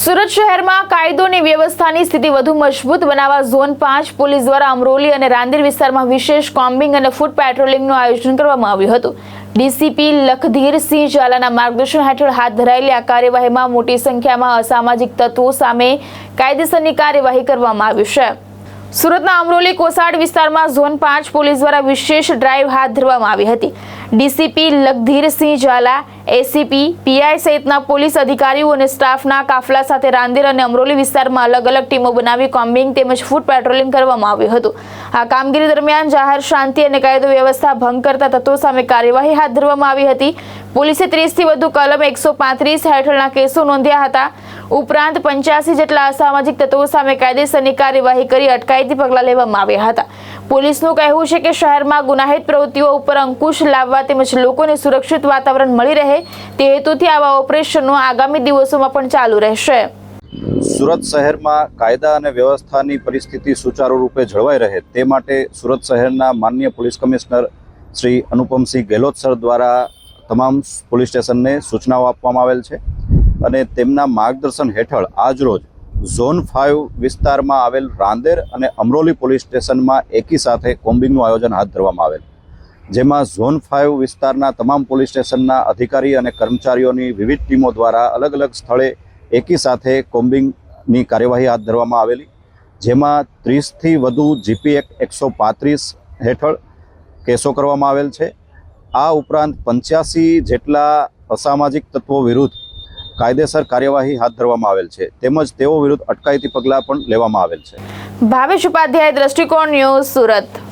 સુરત શહેરમાં કાયદો અને વ્યવસ્થાની સ્થિતિ વધુ મજબૂત બનાવવા ઝોન 5 પોલીસ દ્વારા અમરોલી અને રાંદેર વિસ્તારમાં વિશેષ કોમ્બિંગ અને ફૂટ પેટ્રોલિંગનું આયોજન કરવામાં આવ્યું હતું। ડીસીપી લખધીરસિંહ ઝાલાના માર્ગદર્શન હેઠળ હાથ ધરાયેલી આ કાર્યવાહીમાં મોટી સંખ્યામાં અસામાજિક તત્વો સામે કાયદેસરની કાર્યવાહી કરવામાં આવી છે। સુરતના અમરોલી કોસાડ વિસ્તારમાં ઝોન 5 પોલીસ દ્વારા વિશેષ ડ્રાઈવ હાથ ધરવામાં આવી હતી। DCP Lakhdhirsinh Zala, ACP, PI સહિતના પોલીસ અધિકારીઓ અને સ્ટાફના કાફલા સાથે રાંદેર અને અમરોલી વિસ્તારમાં અલગ અલગ ટીમો બનાવી કોમ્બિંગ તેમજ ફૂટ પેટ્રોલિંગ કરવામાં આવ્યું હતું। આ કામગીરી દરમિયાન જાહેર શાંતિ અને કાયદો વ્યવસ્થા ભંગ કરતા તત્વો સામે કાર્યવાહી હાથ ધરવામાં આવી હતી। પોલીસે 30 થી વધુ કલમ 135 હેઠળના કેસો નોંધ્યા હતા। ઉપરાંત 85 જેટલા અસામાજિક તત્વો સામે કાયદેસરની કાર્યવાહી કરી અટકાયતી પગલાં લેવામાં આવ્યા હતા। પોલીસનું કહેવું છે કે શહેરમાં ગુનાહિત પ્રવૃત્તિઓ ઉપર અંકુશ લાવવા તેમજ લોકોને સુરક્ષિત વાતાવરણ મળી રહે તે હેતુથી આવા ઓપરેશનો આગામી દિવસોમાં પણ ચાલુ રહેશે। સુરત શહેરમાં કાયદા અને વ્યવસ્થાની પરિસ્થિતિ સુચારુ રૂપે જળવાઈ રહે તે માટે સુરત શહેરના માનનીય police commissioner Shri Anupamsinh Gehlot sir દ્વારા તમામ પોલીસ સ્ટેશનને સૂચનાઓ આપવામાં આવેલ છે અને તેમના માર્ગદર્શન હેઠળ આજરોજ ઝોન 5 વિસ્તારમાં આવેલ રાંદેર અને અમરોલી પોલીસ સ્ટેશનમાં એકી સાથે કોમ્બિંગનું આયોજન હાથ ધરવામાં આવેલ, જેમાં ઝોન 5 વિસ્તારના તમામ પોલીસ સ્ટેશનના અધિકારી અને કર્મચારીઓની વિવિધ ટીમો દ્વારા અલગ અલગ સ્થળે એકી સાથે કોમ્બિંગની કાર્યવાહી હાથ ધરવામાં આવેલી, જેમાં 30થી વધુ જીપી એક્ટ 135 હેઠળ કેસો કરવામાં આવેલ છે। આ ઉપરાંત 85 જેટલા અસામાજિક તત્વો વિરુદ્ધ કાયદેસર કાર્યવાહી હાથ ધરવામાં આવેલ છે તેમજ તેઓ વિરુદ્ધ અટકાયતી પગલાં પણ લેવામાં આવેલ છે। ભાવેશ ઉપાધ્યાય, દ્રષ્ટિકોણ ન્યૂઝ, સુરત।